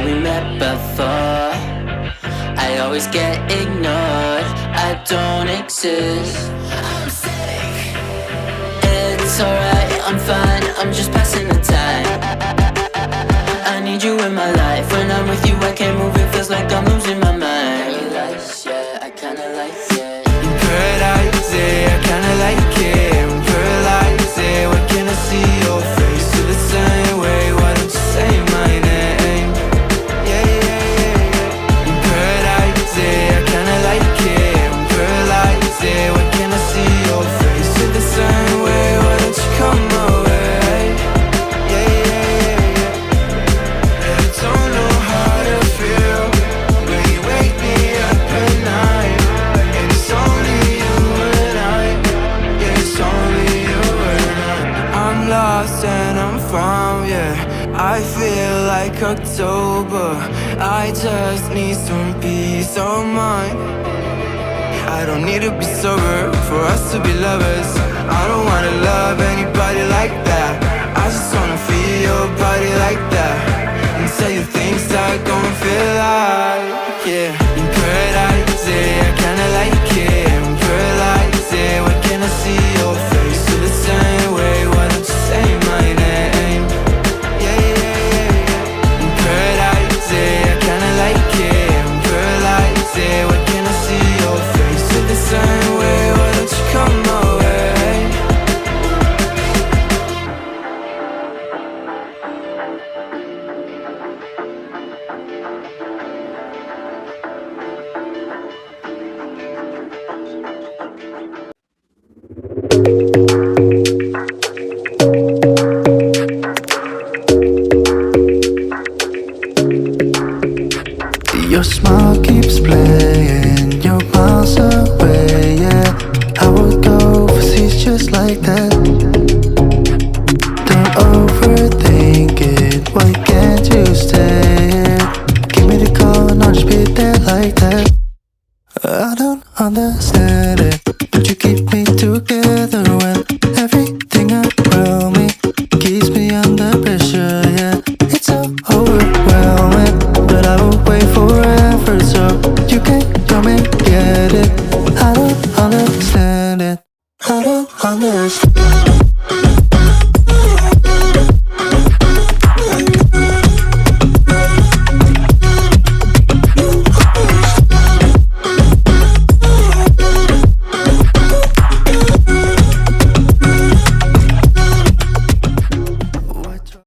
we met before. I always get ignored, I don't exist. I'm sick. It's alright, I'm fine, I'm just passing the time. I need you in my life. When I'm with you I can't move, it feels like I'm losing my mind. Paradise, yeah, I kinda like it. Paradise, yeah, I kinda like it. Paradise, yeah, why can't I see your face? Feel the same way, why don't you say my name? Yeah, yeah, yeah. Paradise, yeah, I kinda like it. Paradise, yeah, why can't I see your face? Feel the same way, why don't you come my way? Yeah, yeah, yeah. I don't know how to feel when you wake me up at night. And it's only you and I. Yeah, it's only you and I. I'm lost and I'm found, yeah. I feel like October. I just need some peace of mind. I don't need to be sober for us to be lovers. I don't wanna love anybody like that. I just wanna feel your body like that and tell you things that gon' feel like, yeah. In paradise, yeah, I kinda like it. In paradise, yeah, why can't I see your face? Feel the same way, why don't you say my name? Yeah, yeah, yeah, yeah. In paradise, yeah, I kinda like it. In paradise, yeah, why can't I see your face? Feel the same way, why don't you come my way? Your smile keeps playing, you're miles away, yeah. I would go overseas just like that. Don't overthink it, why can't you stay here? Give me the call and I'll just be there like that. I don't understand